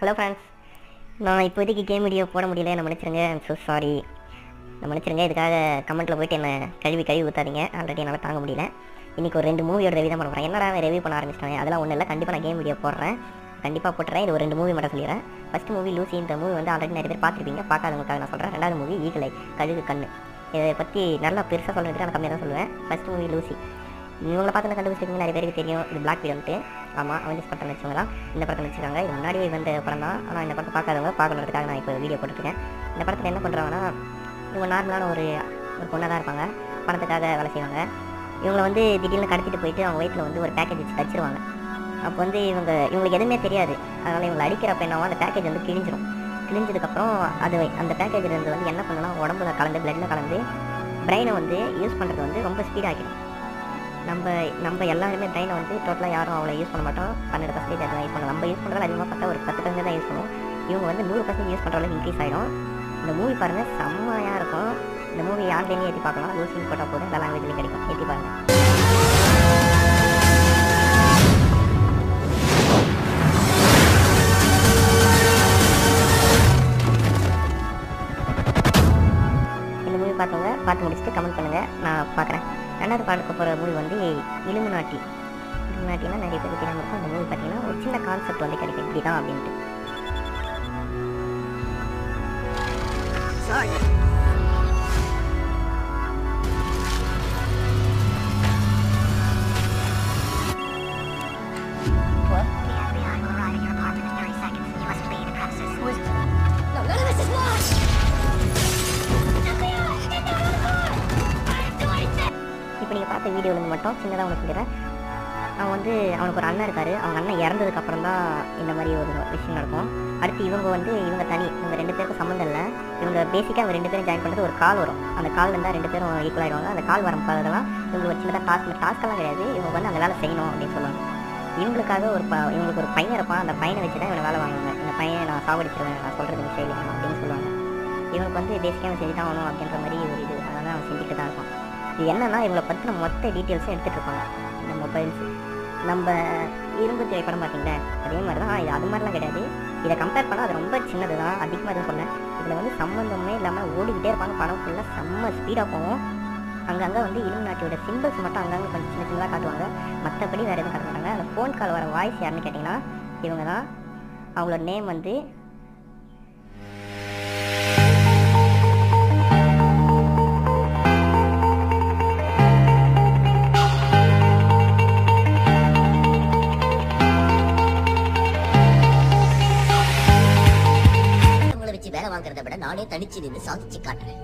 Hello friends, நான் இப்போதைக்கு game video போட முடியல, நான் மன்னிச்சிருங்க. ஐம் ஸோ சாரி, நான் மன்னிச்சிருங்க. இதுக்காக கமெண்ட்டில் போய்ட்டு என்ன கழுவி ஊற்றாதீங்க. ஆல்ரெடி என்னால் தாங்க முடியல. இன்றைக்கி ஒரு 2 மூவியோட ரிவ்யூ தான் பண்ண போகிறேன். என்னடா ரிவ்யூ பண்ண ஆரம்பிச்சிட்டாங்க, அதெல்லாம் ஒன்றும் இல்லை. கண்டிப்பாக நான் கேம் வீடியோ போடுறேன், கண்டிப்பாக போட்டுறேன். இது ஒரு 2 மூவி மட்டும் சொல்லிடுறேன். First movie Lucy. இந்த மூவி வந்து ஆல்ரெடி நிறைய பேர் பார்த்துருப்பீங்க. பார்க்காதவங்களுக்காக நான் சொல்கிறேன். ரெண்டாவது மூவி ஈகிளை, கழுகு கண்ணு. இதை பற்றி நல்லா பெருசாக சொல்கிறதுக்கு நான் கம்மியாக தான் சொல்லுவேன். First movie Lucy. இவங்களை பார்த்து கண்டுபிடிச்சிருக்கீங்க, நிறைய பேருக்கு தெரியும். இது பிளாக் வீடன்ட்டு. ஆமாம், அவஞ்சஸ் படம் வச்சுக்கலாம். இந்த படத்தை வச்சுருக்காங்க. இது முன்னாடியே வந்த படம் தான். ஆனால் இந்த படத்தை பார்க்காதவங்க பார்க்கணுன்றதுக்காக நான் இப்போ வீடியோ போட்டுருக்கேன். இந்த படத்தில் என்ன பண்ணுறாங்கன்னா, இவங்க நார்மலான ஒரு பொண்ணாக தான் இருப்பாங்க. பணத்துக்காக வேலை செய்வாங்க. இவங்களை வந்து திடீர்னு கடத்திட்டு போயிட்டு அவங்க வயிற்றில் வந்து ஒரு பேக்கேஜ் வச்சு தச்சிருவாங்க. அப்போ வந்து இவங்களுக்கு எதுவுமே தெரியாது. அதனால் இவங்களை அடிக்கிறப்ப என்னவோ அந்த பேக்கேஜ் வந்து கிழிஞ்சதுக்கப்புறம் அந்த பேக்கேஜ் இருந்து வந்து என்ன பண்ணலாம், உடம்புல கலந்து பிளட்டில் கலந்து பிரெயினை வந்து யூஸ் பண்ணுறது வந்து ரொம்ப ஸ்பீடாகிடும். நம்ம எல்லாருமே பிரெயினை வந்து டோட்டலாக யாரும் அவ்வளோ யூஸ் பண்ண மாட்டோம். 12% அதெல்லாம் யூஸ் பண்ணுவோம். நம்ம யூஸ் பண்ணுறது அதிகமாக பார்த்தா ஒரு 10% தான் யூஸ் பண்ணுவோம். இவங்க வந்து 100% யூஸ் பண்ணுற அளவுக்கு இன்க்ரீஸ் ஆகிடும். இந்த மூவி பாருங்கள், செம்மையாக இருக்கும். இந்த மூவி ஆன்லைன்லேயே ஏற்றி பார்க்கலாம். லூசின்னு போட்டால் போதும், எல்லா லாங்குவேஜ்லேயும் கிடைக்கும். ஏற்றி பாருங்கள். இந்த மூவி பார்த்தவங்க பார்த்து முடிச்சுட்டு கமெண்ட் பண்ணுங்கள், நான் பார்க்குறேன். ரெண்டாவது பார்க்க போகிற மூவி வந்து இலுமினாட்டி. இலுமினாட்டினா நிறைய பேருக்கு தெரியாமல் இருக்கும். அந்த மூவி பார்த்தீங்கன்னா ஒரு சின்ன கான்செப்ட் வந்து கிடைக்கும், இப்படி தான் அப்படின்ட்டு. இப்போ நீங்கள் பார்த்த வீடியோவில் மட்டும் சின்னதாக ஒன்று சொல்லிடுறேன். அவனுக்கு ஒரு அண்ணன் இருக்கார். அவங்க அண்ணன் இறந்ததுக்கப்புறம் தான் இந்த மாதிரி ஒரு விஷயம் நடக்கும். அடுத்து இவங்க தனி, இவங்க 2 பேருக்கும் சம்மந்தம் இல்லை. இவங்க பேசிக்காக அவங்க 2 பேரும் ஜாயின் பண்ணுறது ஒரு கால் வரும். அந்த கால் இருந்தால் 2 பேரும் ஈக்குவல் ஆகிடுவாங்க. அந்த கால் வர போதெல்லாம் இவங்களுக்கு ஒரு சின்னதாக டாஸ்க்கெல்லாம் கிடையாது. இவங்க வந்து அந்த வேலை செய்யணும் அப்படின்னு சொல்லுவாங்க. இவங்களுக்காக இவங்களுக்கு ஒரு பையன் இருப்பான். அந்த பையனை வச்சு தான் இவனை வேலை வாங்குவாங்க. இந்த பையனை நான் சாவடிச்சிருவேன், நான் சொல்கிறது விஷயம் அப்படின்னு சொல்லுவாங்க. இவனுக்கு வந்து பேசிக்காக அவன் செஞ்சு தான் ஆகணும் அப்படின்ற மாதிரி ஒரு இது. அதனால் அவன் செஞ்சுட்டு தான் இருப்பான். இது என்னன்னா, இவங்களை பற்றின மொத்த டீட்டெயில்ஸும் எடுத்துகிட்டு இருப்பாங்க. இந்த மொபைல்ஸ், நம்ம இரும்பு திரைப்படம் பார்த்தீங்களா, அதே மாதிரி தான். இது அது மாதிரிலாம் கிடையாது. இதை கம்பேர் பண்ணால் அது ரொம்ப சின்னது தான். அதிகமாக எதுவும் சொன்னேன். இதில் வந்து சம்மந்தமே இல்லாமல் ஓடிக்கிட்டே இருப்பாங்க. படம் ஃபுல்லாக செம்ம ஸ்பீடாக போகும். அங்கங்கே வந்து இலுமினாட்டியோட சிம்பிள்ஸ் மட்டும் அங்கங்கே கொஞ்சம் சின்ன சின்னதாக காட்டுவாங்க. மற்றபடி வேறு எதுவும் காட்ட மாட்டாங்க. அந்த ஃபோன் கால் வர வாய்ஸ் யாருன்னு கேட்டிங்கன்னா இவங்க தான். அவங்களோட நேம் வந்து வேலை வாங்குறத விட நானே தனிச்சு நின்று சாதிச்சு காட்டுறேன்.